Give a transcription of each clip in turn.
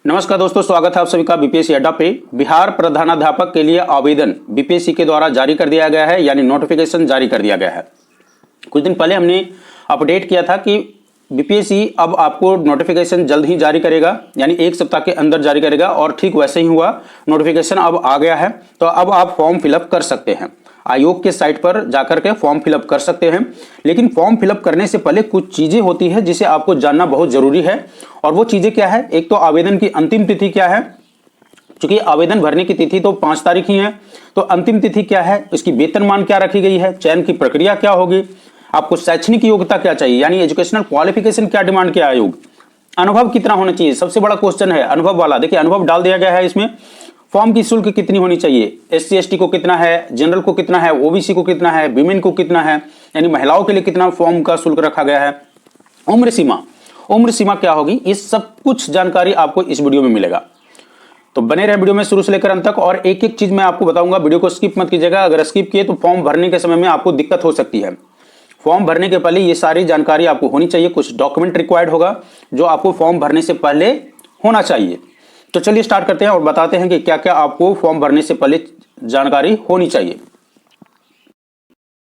नमस्कार दोस्तों, स्वागत है आप सभी का बीपीएससी अड्डा पे। बिहार प्रधानाध्यापक के लिए आवेदन बीपीएससी के द्वारा जारी कर दिया गया है, यानी नोटिफिकेशन जारी कर दिया गया है। कुछ दिन पहले हमने अपडेट किया था कि बीपीएससी अब आपको नोटिफिकेशन जल्द ही जारी करेगा, यानी एक सप्ताह के अंदर जारी करेगा, और ठीक वैसे ही हुआ। नोटिफिकेशन अब आ गया है, तो अब आप फॉर्म फिलअप कर सकते हैं। आयोग के साइट पर जाकर के फॉर्म फिलअप कर सकते हैं। लेकिन फॉर्म फिलअप करने से पहले कुछ चीज़ें होती है जिसे आपको जानना बहुत ज़रूरी है। और वो चीज़ें क्या है? एक तो आवेदन की अंतिम तिथि क्या है, क्योंकि आवेदन भरने की तिथि तो 5 तारीख ही है। तो अंतिम तिथि क्या है, इसकी वेतनमान क्या रखी गई है, चयन की प्रक्रिया क्या होगी, आपको शैक्षणिक योग्यता क्या चाहिए, यानी एजुकेशनल क्वालिफिकेशन क्या डिमांड किया आयोग, अनुभव कितना होना चाहिए, सबसे बड़ा क्वेश्चन है अनुभव वाला। देखिए अनुभव डाल दिया गया है इसमें। फॉर्म की शुल्क कितनी होनी चाहिए, एससी एसटी को कितना है, जनरल को कितना है, ओबीसी को कितना है, विमेन को कितना है, यानी महिलाओं के लिए कितना फॉर्म का शुल्क रखा गया है, उम्र सीमा क्या होगी, ये सब कुछ जानकारी आपको इस वीडियो में मिलेगा। तो बने रहे वीडियो में शुरू से लेकर अंत तक, और एक एक चीज मैं आपको बताऊंगा। वीडियो को स्किप मत कीजिएगा। अगर स्किप किए तो फॉर्म भरने के समय में आपको दिक्कत हो सकती है। फॉर्म भरने के पहले ये सारी जानकारी आपको होनी चाहिए। कुछ डॉक्यूमेंट रिक्वायर्ड होगा जो आपको फॉर्म भरने से पहले होना चाहिए। तो चलिए स्टार्ट करते हैं और बताते हैं कि क्या क्या आपको फॉर्म भरने से पहले जानकारी होनी चाहिए।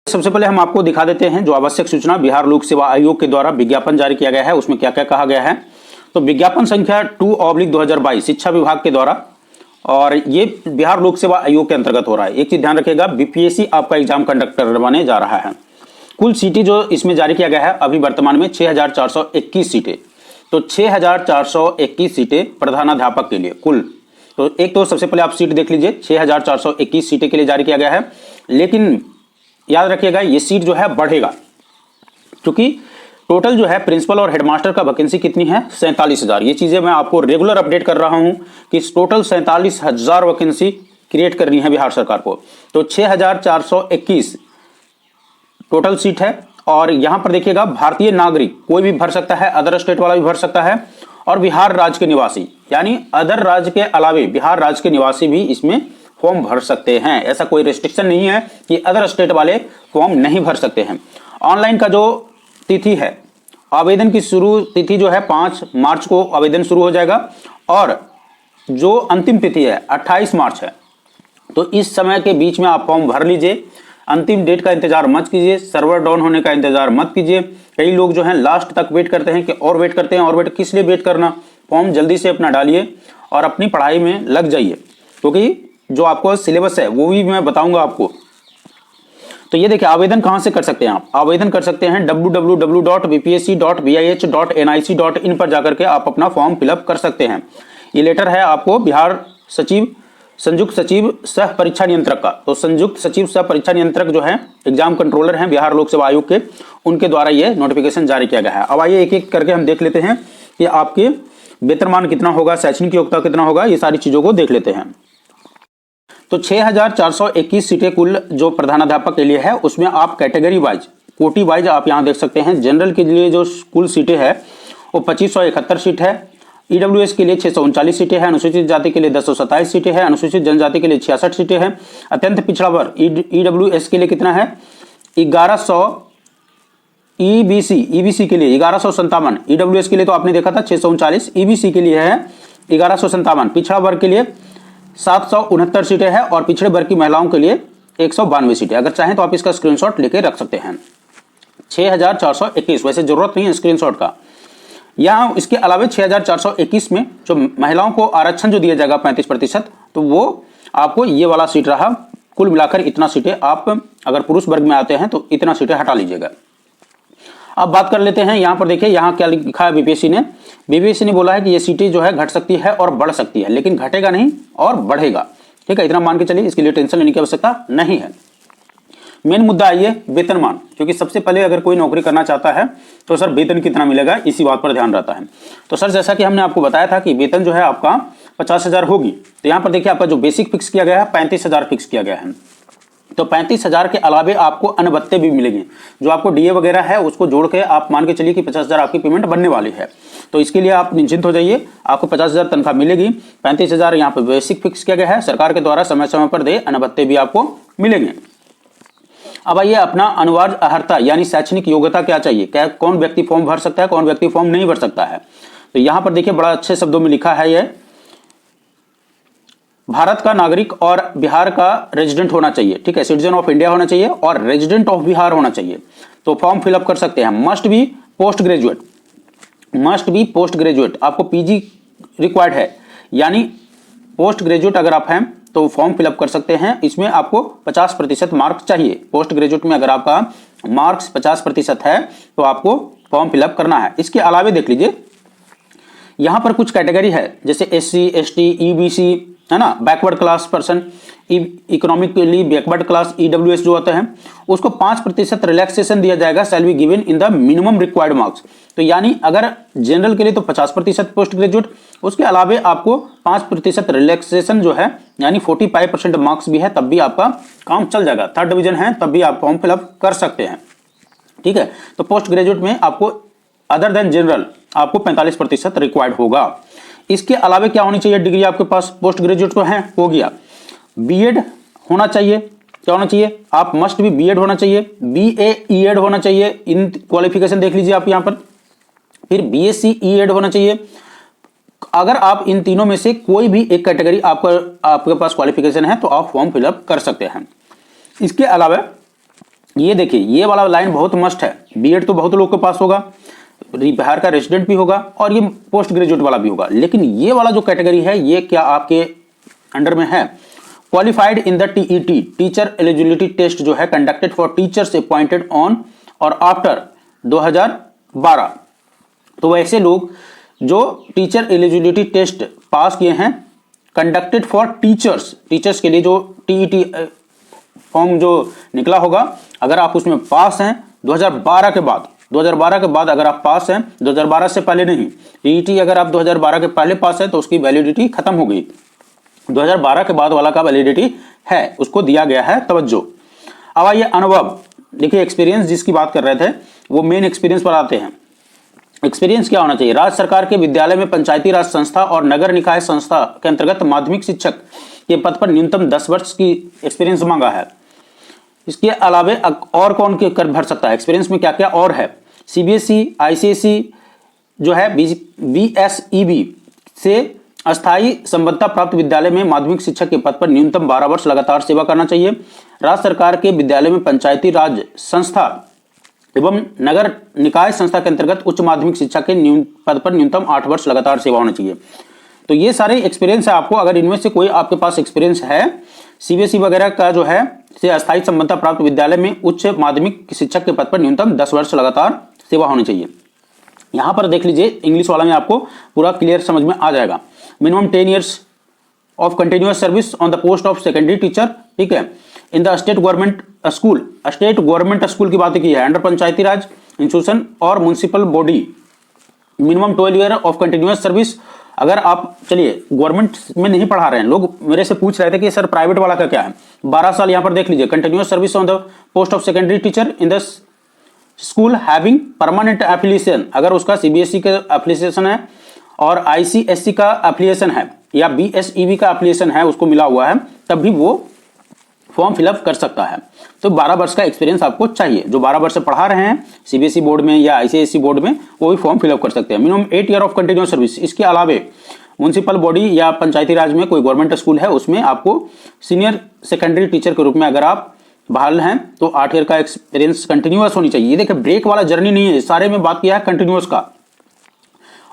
सबसे पहले हम आपको दिखा देते हैं जो आवश्यक सूचना बिहार लोक सेवा आयोग के द्वारा विज्ञापन जारी किया गया है, उसमें क्या क्या कहा गया है। तो विज्ञापन संख्या 2/2022 शिक्षा विभाग के द्वारा, और ये बिहार लोक सेवा आयोग के अंतर्गत हो रहा है। एक चीज ध्यान रखिएगा, बीपीएससी आपका एग्जाम कंडक्ट करवाने जा रहा है। कुल सीटें जो इसमें जारी किया गया है अभी वर्तमान में 6421 सीटें। तो 6421 सीटें प्रधानाध्यापक के लिए कुल। तो एक तो सबसे पहले आप सीट देख लीजिए, 6421 सीटें के लिए जारी किया गया है। लेकिन याद रखिएगा ये सीट जो है बढ़ेगा, क्योंकि टोटल जो है प्रिंसिपल और हेडमास्टर का वैकेंसी कितनी है, 47,000। ये चीजें मैं आपको रेगुलर अपडेट कर रहा हूं कि टोटल 47,000 वैकेंसी क्रिएट करनी है बिहार सरकार को। तो 6421 टोटल सीट है। और यहां पर देखिएगा भारतीय नागरिक कोई भी भर सकता है, अदर स्टेट वाला भी भर सकता है, और बिहार राज्य के निवासी, यानी अदर राज्य के अलावे बिहार राज्य के निवासी भी इसमें फॉर्म भर सकते हैं। ऐसा कोई रिस्ट्रिक्शन नहीं है कि अदर स्टेट वाले फॉर्म नहीं भर सकते हैं। ऑनलाइन का जो तिथि है, आवेदन की शुरू तिथि जो है 5 मार्च को आवेदन शुरू हो जाएगा, और जो अंतिम तिथि है 28 मार्च है। तो इस समय के बीच में आप फॉर्म भर लीजिए। अंतिम डेट का इंतजार मत कीजिए, सर्वर डाउन होने का इंतजार मत कीजिए। कई लोग जो हैं लास्ट तक वेट करते हैं कि और वेट करते हैं, और वेट किस लिए वेट करना। फॉर्म जल्दी से अपना डालिए और अपनी पढ़ाई में लग जाइए, क्योंकि जो आपको सिलेबस है वो भी मैं बताऊंगा आपको। तो ये देखिए आवेदन कहां से कर सकते हैं आप। आवेदन कर सकते हैं www.bpsc.bih.nic.in पर जाकर के आप अपना फॉर्म फिलअप कर सकते हैं। ये लेटर है आपको बिहार संयुक्त सचिव सह परीक्षा नियंत्रक का। तो संयुक्त सचिव सह परीक्षा नियंत्रक जो है एग्जाम कंट्रोलर हैं बिहार लोक सेवा आयोग के, उनके द्वारा ये नोटिफिकेशन जारी किया गया है। अब आइए एक एक करके हम देख लेते हैं कि आपके वेतनमान कितना होगा, शैक्षणिक योग्यता कितना होगा, ये सारी चीजों को देख लेते हैं। तो 6421 सीटें कुल जो प्रधानाध्यापक के लिए है, उसमें आप कैटेगरी वाइज, कोटि वाइज आप यहां देख सकते हैं। जनरल के लिए जो कुल सीटें है वो 2571 सीट है, ईडब्ल्यूएस के लिए 639 सीटें हैं, अनुसूचित जाति के लिए 1027 सीटें हैं, अनुसूचित जनजाति के लिए 66 सीटें हैं, अत्यंत पिछड़ा वर्ग ईडब्ल्यूएस के लिए कितना है 1100, ईबीसी के लिए 1157, ईडब्ल्यूएस के लिए तो आपने देखा था 639, ईबीसी के लिए है 1157, पिछड़ा वर्ग के लिए 769 सीटें हैं, और पिछड़े वर्ग की महिलाओं के लिए 192 सीटें। अगर चाहें तो आप इसका स्क्रीनशॉट लेके रख सकते हैं। 6421, वैसे जरूरत नहीं है स्क्रीनशॉट का। यहाँ इसके अलावा 6421 में जो महिलाओं को आरक्षण जो दिया जाएगा 35%, तो वो आपको ये वाला सीट रहा। कुल मिलाकर इतना सीटें आप अगर पुरुष वर्ग में आते हैं तो इतना सीटें हटा लीजिएगा। अब बात कर लेते हैं, यहाँ पर देखिए यहाँ क्या लिखा है बीपीएससी ने बोला है कि ये सीटें जो है घट सकती है और बढ़ सकती है, लेकिन घटेगा नहीं और बढ़ेगा। ठीक है, इतना मान के चलिए, इसके लिए टेंशन लेने की आवश्यकता नहीं है। मेन मुद्दा आइए वेतनमान, क्योंकि सबसे पहले अगर कोई नौकरी करना चाहता है तो सर वेतन कितना मिलेगा, इसी बात पर ध्यान रहता है। तो सर जैसा कि हमने आपको बताया था कि वेतन जो है आपका 50,000 होगी। तो यहाँ पर देखिए आपका जो बेसिक फिक्स किया गया है 35,000 फिक्स किया गया है। तो 35,000 के अलावे आपको अनबत्ते भी मिलेंगे, जो आपको डीए वगैरह है उसको जोड़ के आप मान के चलिए कि 50,000 आपकी पेमेंट बनने वाली है। तो इसके लिए आप निश्चिंत हो जाइए, आपको 50,000 तनख्वाह मिलेगी। 35,000 यहाँ पर बेसिक फिक्स किया गया है, सरकार के द्वारा समय समय पर दे अनबत्ते भी आपको मिलेंगे। अब आइए अपना अनिवार्य अर्हता यानी शैक्षणिक योग्यता क्या चाहिए, क्या कौन व्यक्ति फॉर्म भर सकता है, कौन व्यक्ति फॉर्म नहीं भर सकता है। तो यहाँ पर देखिए बड़ा अच्छे शब्दों में लिखा है ये भारत का नागरिक और बिहार का रेजिडेंट होना चाहिए, ठीक है, सिटीजन ऑफ इंडिया होना चाहिए और रेजिडेंट ऑफ बिहार होना चाहिए, तो फॉर्म फिलअप कर सकते हैं। Must be post graduate, must be post graduate, आपको पीजी रिक्वायर्ड है, यानी पोस्ट ग्रेजुएट अगर आप हैं तो फॉर्म फिलअप कर सकते हैं। इसमें आपको 50% मार्क्स चाहिए। पोस्ट ग्रेजुएट में अगर आपका मार्क्स 50% है तो आपको फॉर्म फिलअप करना है। इसके अलावा देख लीजिए यहां पर कुछ कैटेगरी है, जैसे SC ST EBC है ना, backward class person, economically backward class EWS जो होते हैं, उसको 5% रिलैक्सेशन दिया जाएगा, shall be given in the minimum required marks. तो यानी अगर जनरल के लिए तो 50% पोस्ट ग्रेजुएट, उसके अलावा आपको 5% रिलैक्सेशन जो है, यानी 45% मार्क्स भी है, तब भी आपका काम चल जाएगा। थर्ड डिवीजन है तब भी आप फॉर्म फिलअप कर सकते हैं, ठीक है। तो पोस्ट ग्रेजुएट में आपको अदर देन जनरल आपको 45% रिक्वायर्ड होगा। इसके अलावा क्या होनी चाहिए डिग्री आपके पास, पोस्ट ग्रेजुएट तो है, हो गया। बीएड होना चाहिए, क्या होना चाहिए, आप मस्ट भी बीएड होना चाहिए, BA EED होना चाहिए, इन क्वालिफिकेशन देख लीजिए आप यहां पर। फिर BSc EED होना चाहिए। अगर आप इन तीनों में से कोई भी एक कैटेगरी आपके पास क्वालिफिकेशन है तो आप फॉर्म फिलअप कर सकते हैं। इसके अलावा ये देखिए, ये वाला लाइन बहुत मस्ट है, बीएड तो बहुत लोग के पास होगा, बिहार का रेजिडेंट भी होगा और ये पोस्ट ग्रेजुएट वाला भी होगा, लेकिन ये वाला जो कैटेगरी है ये क्या आपके अंडर में है, qualified in the TET teacher eligibility test जो है conducted for teachers appointed on और आफ्टर 2012। तो वैसे लोग जो टीचर एलिजिबिलिटी टेस्ट पास किए हैं कंडक्टेड फॉर टीचर्स, टीचर्स के लिए जो TET फॉर्म जो निकला होगा, अगर आप उसमें पास हैं 2012 के बाद, 2012 के बाद अगर आप पास हैं, 2012 से पहले नहीं, TET अगर आप 2012 के पहले पास है तो उसकी वैलिडिटी खत्म हो गई, 2012 के बाद वाला का वैलिडिटी है, उसको दिया गया है तवज्जो। अब आइए अनुभव, देखिए एक्सपीरियंस जिसकी बात कर रहे थे वो मेन एक्सपीरियंस पर आते हैं। एक्सपीरियंस क्या होना चाहिए, राज्य सरकार के विद्यालय में पंचायती राज संस्था और नगर निकाय संस्था के अंतर्गत माध्यमिक शिक्षक के पद पर न्यूनतम 10 वर्ष की एक्सपीरियंस मांगा है। इसके अलावा और कौन के कर भर सकता है, एक्सपीरियंस में क्या क्या और है, CBSE ICSE जो है BSEB से अस्थायी संबद्धता प्राप्त विद्यालय में माध्यमिक शिक्षक के पद पर न्यूनतम 12 वर्ष लगातार सेवा करना चाहिए। राज्य सरकार के विद्यालय में पंचायती राज संस्था एवं नगर निकाय संस्था के अंतर्गत उच्च माध्यमिक शिक्षा के पद पर न्यूनतम 8 वर्ष लगातार सेवा होना चाहिए। तो ये सारे एक्सपीरियंस है आपको, अगर इनमें से कोई आपके पास एक्सपीरियंस है CBSE वगैरह का जो है से अस्थायी संबद्धता प्राप्त विद्यालय में उच्च माध्यमिक शिक्षक के पद पर न्यूनतम 10 वर्ष लगातार सेवा होनी चाहिए। यहां पर देख लीजिए इंग्लिश वाला में आपको पूरा क्लियर समझ में आ जाएगा। Minimum 10 years of continuous service on the post of secondary teacher, ठीक है, in the state government school, state government school की बात की है, अंडर पंचायती राज इंस्टीट्यूशन और municipal body. Minimum 12 year of continuous service, अगर आप चलिए गवर्नमेंट में नहीं पढ़ा रहे हैं, लोग मेरे से पूछ रहे थे कि सर प्राइवेट वाला का क्या है, 12 साल यहां पर देख लीजिए, continuous service on the post of secondary teacher in the school having permanent affiliation, अगर उसका CBSE का एफिलिएशन है और ICSE का एफिलिएशन है या BSEB का एफिलिएशन है, उसको मिला हुआ है, तब भी वो फॉर्म फिलअप कर सकता है। तो 12 वर्ष का एक्सपीरियंस आपको चाहिए, जो 12 वर्ष से पढ़ा रहे हैं CBSE बोर्ड में या ICSE बोर्ड में, वो भी फॉर्म फिलअप कर सकते हैं। Minimum 8 year of continuous service. इसके अलावे म्युनिसिपल बॉडी या पंचायती राज में कोई गवर्नमेंट स्कूल है, उसमें आपको सीनियर सेकेंडरी टीचर के रूप में अगर आप बहाल हैं तो 8 year का एक्सपीरियंस कंटिन्यूअस होनी चाहिए। ये देखिए ब्रेक वाला जर्नी नहीं है, सारे में बात किया है कंटिन्यूअस का।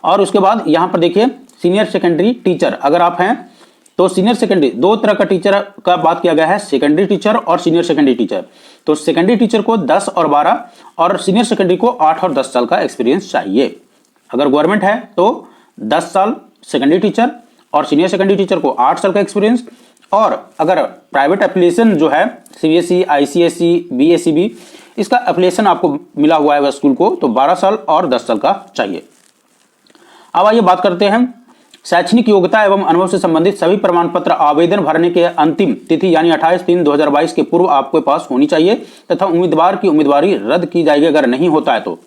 और उसके बाद यहां पर देखिए सीनियर सेकेंडरी टीचर अगर आप हैं तो सीनियर सेकेंडरी, दो तरह का टीचर का बात किया गया है, सेकेंडरी टीचर और सीनियर सेकेंडरी टीचर। तो सेकेंडरी टीचर को 10 और 12 और सीनियर सेकेंडरी को 8 और 10 साल का एक्सपीरियंस चाहिए। अगर गवर्नमेंट है तो 10 साल सेकेंडरी टीचर और सीनियर सेकेंडरी टीचर को 8 साल का एक्सपीरियंस, और अगर प्राइवेट एफिलिएशन जो है CBSE ICSE BSEB इसका एफिलिएशन आपको मिला हुआ है स्कूल को, तो 12 साल और 10 साल का चाहिए। अब आइए बात करते हैं शैक्षणिक योग्यता एवं अनुभव से संबंधित सभी प्रमाण पत्र आवेदन भरने के अंतिम तिथि यानी 28/3/2022 के पूर्व आपके पास होनी चाहिए तथा उम्मीदवार की उम्मीदवारी रद्द की जाएगी अगर नहीं होता है तो,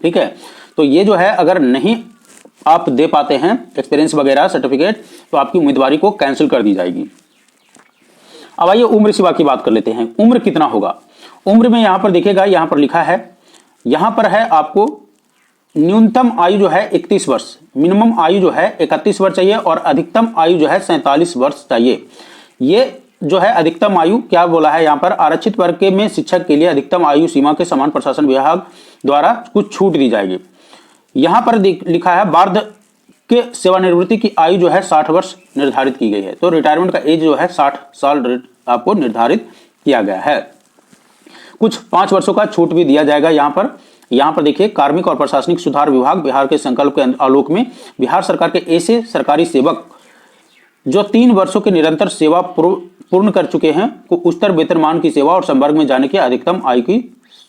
ठीक है। तो ये जो है अगर नहीं आप दे पाते हैं एक्सपीरियंस वगैरह सर्टिफिकेट तो आपकी उम्मीदवारी को कैंसिल कर दी जाएगी। अब आइए उम्र सीमा की बात कर लेते हैं। उम्र कितना होगा, उम्र में यहां पर देखिएगा, यहां पर लिखा है, यहां पर है आपको न्यूनतम आयु जो है 31 वर्ष, मिनिमम आयु जो है 31 वर्ष चाहिए और अधिकतम आयु जो है 47 वर्ष चाहिए। ये जो है अधिकतम आयु क्या बोला है यहाँ पर, आरक्षित वर्ग के में शिक्षक के लिए अधिकतम आयु सीमा के समान प्रशासन विभाग द्वारा कुछ छूट दी जाएगी। यहाँ पर लिखा है वार्धक्य सेवानिवृत्ति की आयु जो है 60 वर्ष निर्धारित की गई है। तो रिटायरमेंट का एज जो है 60 साल आपको निर्धारित किया गया है। कुछ 5 वर्षों का छूट भी दिया जाएगा। यहाँ पर देखिए, कार्मिक और प्रशासनिक सुधार विभाग बिहार के संकल्प के आलोक में बिहार सरकार के ऐसे सरकारी सेवक जो 3 वर्षों के निरंतर सेवा पूर्ण कर चुके हैं को उच्चतर वेतनमान की सेवा और संवर्ग में जाने की अधिकतम आयु की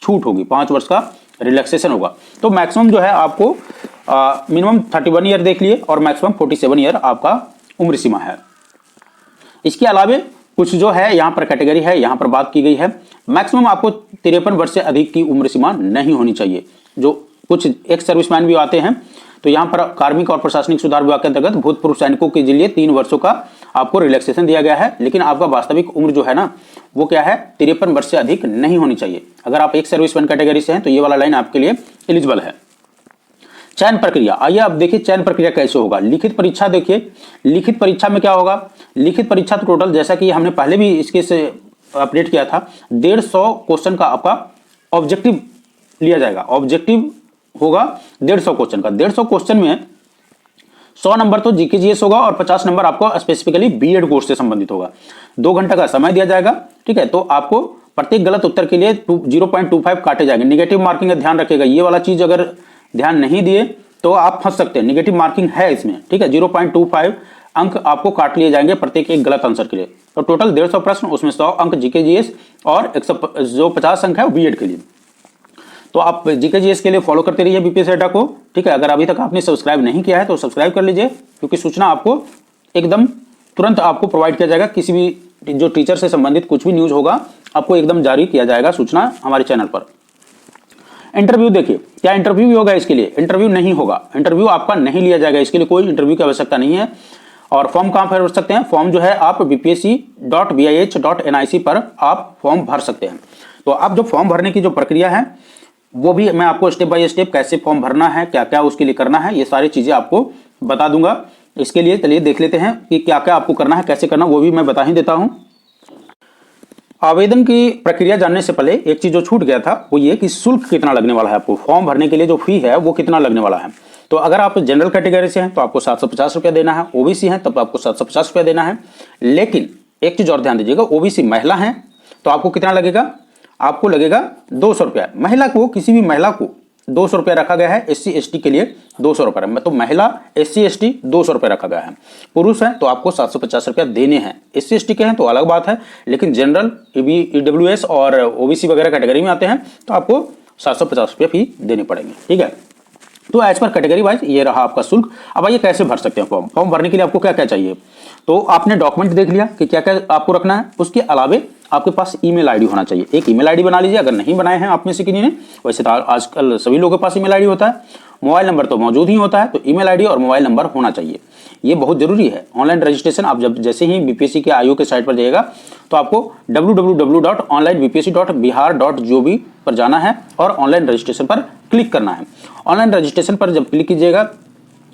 छूट होगी, 5 वर्ष का रिलैक्सेशन होगा। तो मैक्सिमम जो है आपको मिनिमम 31 ईयर देख लिए और मैक्सिमम 47 ईयर आपका उम्र सीमा है। इसके अलावा कुछ जो है यहाँ पर कैटेगरी है, यहाँ पर बात की गई है। मैक्सिमम आपको 53 वर्ष से अधिक की उम्र सीमा नहीं होनी चाहिए। जो कुछ एक्स सर्विसमैन भी आते हैं, तो यहाँ पर कार्मिक और प्रशासनिक सुधार विभाग के अंतर्गत भूतपूर्व सैनिकों के लिए 3 वर्षों का आपको रिलैक्सेशन दिया गया है, लेकिन आपका वास्तविक उम्र जो है ना वो क्या है, 53 वर्ष से अधिक नहीं होनी चाहिए। अगर आप एक सर्विसमैन कैटेगरी से हैं तो ये वाला लाइन आपके लिए एलिजिबल है। चयन प्रक्रिया, आइए अब देखिए चयन प्रक्रिया कैसे होगा। लिखित परीक्षा, देखिए लिखित परीक्षा में क्या होगा, लिखित परीक्षा तो टोटल जैसा कि हमने पहले भी इसके से अपडेट किया था, 150 क्वेश्चन का आपका ऑब्जेक्टिव लिया जाएगा। ऑब्जेक्टिव होगा 150 क्वेश्चन का। 150 क्वेश्चन में 100 नंबर तो जीके जीएस होगा और 50 नंबर आपको स्पेसिफिकली बीएड कोर्स से संबंधित होगा। 2 घंटे का समय दिया जाएगा, ठीक है। तो आपको प्रत्येक गलत उत्तर के लिए 0.25 काटे जाएंगे। निगेटिव मार्किंग का ध्यान रखिएगा, ये वाला चीज अगर ध्यान नहीं दिए तो आप फंस सकते हैं। निगेटिव मार्किंग है इसमें, ठीक है। 0.25 अंक आपको काट लिए जाएंगे प्रत्येक एक गलत आंसर के लिए। तो टोटल 150 प्रश्न, उसमें 100 अंक जीके जीएस और 150 अंक है बीएड के लिए। तो आप जीके जीएस के लिए फॉलो करते रहिए बीपीएससी डाटा को, ठीक है। अगर अभी तक आपने सब्सक्राइब नहीं किया है तो सब्सक्राइब कर लीजिए, क्योंकि सूचना आपको एकदम तुरंत आपको प्रोवाइड किया जाएगा। किसी भी जो टीचर से संबंधित कुछ भी न्यूज होगा आपको एकदम जारी किया जाएगा सूचना हमारे चैनल पर। इंटरव्यू देखिए, क्या इंटरव्यू भी होगा इसके लिए? इंटरव्यू नहीं होगा, इंटरव्यू आपका नहीं लिया जाएगा, इसके लिए कोई इंटरव्यू की आवश्यकता नहीं है। और फॉर्म कहाँ भर सकते हैं? फॉर्म जो है आप bpsc.bih.nic पर आप फॉर्म भर सकते हैं। तो आप जो फॉर्म भरने की जो प्रक्रिया है वो भी मैं आपको स्टेप बाय स्टेप कैसे फॉर्म भरना है, क्या क्या उसके लिए करना है, ये सारी चीजें आपको बता दूंगा। इसके लिए चलिए देख लेते हैं कि क्या क्या आपको करना है, कैसे करना, वो भी मैं बता ही देता हूं। आवेदन की प्रक्रिया जानने से पहले एक चीज जो छूट गया था वो ये कि शुल्क कितना लगने वाला है आपको, फॉर्म भरने के लिए जो फी है वो कितना लगने वाला है। तो अगर आप जनरल कैटेगरी से हैं तो आपको 750 रुपया देना है, ओबीसी हैं तब आपको 750 रुपया देना है। लेकिन एक चीज और ध्यान दीजिएगा, ओबीसी महिला हैं तो आपको कितना लगेगा, आपको लगेगा 200 रुपया। महिला को, किसी भी महिला को 200 रुपया रखा गया है। एससी एसटी के लिए 200 रुपया, तो महिला एससी एसटी 200 रुपया रखा गया है। पुरुष है तो आपको 750 रुपया देने हैं। एससी एसटी के हैं तो अलग बात है, लेकिन जनरल ईडब्ल्यूएस और ओबीसी वगैरह कैटेगरी में आते हैं तो आपको 750 रुपया फी देनी पड़ेगी, ठीक है। तो एज पर कैटेगरी वाइज ये रहा आपका शुल्क। अब आइए कैसे भर सकते हैं फॉर्म। फॉर्म भरने के लिए आपको क्या क्या चाहिए, तो आपने डॉक्यूमेंट देख लिया कि क्या क्या आपको रखना है। उसके अलावे आपके पास ईमेल आईडी होना चाहिए। एक ईमेल आईडी बना लीजिए, अगर नहीं बनाए हैं आप में से किसी ने, वैसे तो आजकल सभी लोगों के पास ईमेल आईडी होता है। मोबाइल नंबर तो मौजूद ही होता है, तो ईमेल आईडी और मोबाइल नंबर होना चाहिए, ये बहुत जरूरी है। ऑनलाइन रजिस्ट्रेशन आप जैसे ही बीपीएससी के आयोग के साइट पर जाइएगा तो आपको www.onlinebpsc.bihar.gov पर जाना है और ऑनलाइन रजिस्ट्रेशन पर क्लिक करना है। ऑनलाइन रजिस्ट्रेशन पर जब क्लिक कीजिएगा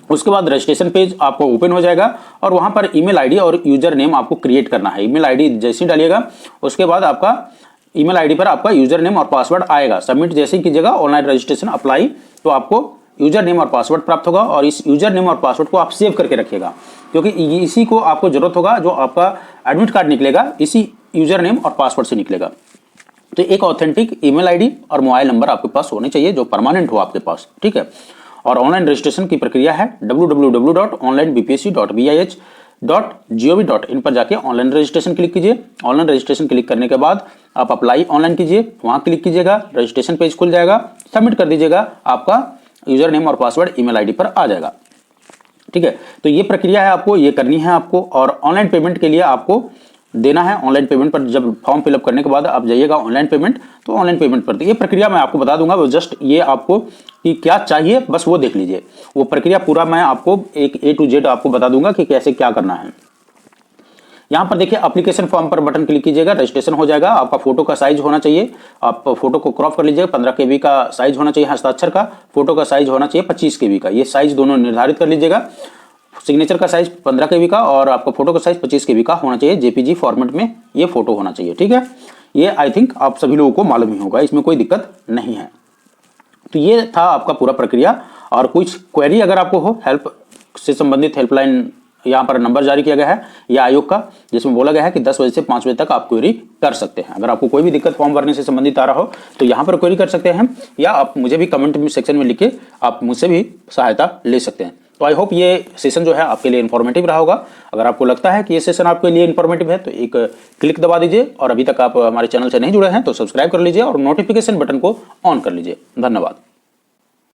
उसके बाद रजिस्ट्रेशन पेज आपको ओपन हो जाएगा और वहां पर ईमेल आईडी और यूजर नेम आपको क्रिएट करना है। ईमेल आईडी जैसे ही डालिएगा उसके बाद आपका ईमेल आईडी पर आपका यूजर नेम और पासवर्ड आएगा। सबमिट जैसे ही कीजिएगा ऑनलाइन रजिस्ट्रेशन अप्लाई, तो आपको यूजर नेम और पासवर्ड प्राप्त होगा और इस यूजर नेम और पासवर्ड को आप सेव करके रखिएगा, क्योंकि इसी को आपको जरूरत होगा। जो आपका एडमिट कार्ड निकलेगा इसी यूजर नेम और पासवर्ड से निकलेगा। तो एक ऑथेंटिक ईमेल आईडी और मोबाइल नंबर आपके पास होने चाहिए जो परमानेंट हो आपके पास, ठीक है। और ऑनलाइन रजिस्ट्रेशन की प्रक्रिया है www.onlinebpsc.bih.gov.in पर जाके ऑनलाइन रजिस्ट्रेशन क्लिक कीजिए। ऑनलाइन रजिस्ट्रेशन क्लिक करने के बाद आप अप्लाई ऑनलाइन कीजिए, वहां क्लिक कीजिएगा, रजिस्ट्रेशन पेज खुल जाएगा, सबमिट कर दीजिएगा, आपका यूजर नेम और पासवर्ड ईमेल आईडी पर आ जाएगा, ठीक है। तो ये प्रक्रिया है, आपको ये करनी है आपको। और ऑनलाइन पेमेंट के लिए आपको देना है। ऑनलाइन पेमेंट पर जब फॉर्म फिलअप करने के बाद आप जाइएगा ऑनलाइन पेमेंट, तो ऑनलाइन पेमेंट पर ये प्रक्रिया मैं आपको बता दूंगा। वो जस्ट ये आपको कि क्या चाहिए बस वो देख लीजिए। वो प्रक्रिया पूरा मैं आपको एक A to Z आपको बता दूंगा कि कैसे क्या करना है। यहाँ पर देखिए एप्लीकेशन फॉर्म पर बटन क्लिक कीजिएगा, रजिस्ट्रेशन हो जाएगा। आपका फोटो का साइज होना चाहिए, आप फोटो को क्रॉप कर लीजिएगा, 15 KB का साइज होना चाहिए हस्ताक्षर का, फोटो का साइज होना चाहिए 25 KB का, ये साइज दोनों निर्धारित कर लीजिएगा। सिग्नेचर का साइज 15 KB का और आपका फोटो का साइज 25 KB का होना चाहिए, JPG फॉर्मेट में ये फोटो होना चाहिए, ठीक है। ये आई थिंक आप सभी लोगों को मालूम ही होगा, इसमें कोई दिक्कत नहीं है। तो ये था आपका पूरा प्रक्रिया। और कुछ क्वेरी अगर आपको हो हेल्प से संबंधित, हेल्पलाइन यहाँ पर नंबर जारी किया गया है या आयोग का, जिसमें बोला गया है कि 10 बजे से 5 बजे तक आप क्वेरी कर सकते हैं। अगर आपको कोई भी दिक्कत फॉर्म भरने से संबंधित आ रहा हो तो यहाँ पर क्वेरी कर सकते हैं, या आप मुझे भी कमेंट सेक्शन में लिख के आप मुझसे भी सहायता ले सकते हैं। तो आई होप ये सेशन जो है आपके लिए इन्फॉर्मेटिव रहा होगा। अगर आपको लगता है कि ये सेशन आपके लिए इन्फॉर्मेटिव है तो एक क्लिक दबा दीजिए, और अभी तक आप हमारे चैनल से नहीं जुड़े हैं तो सब्सक्राइब कर लीजिए और नोटिफिकेशन बटन को ऑन कर लीजिए। धन्यवाद।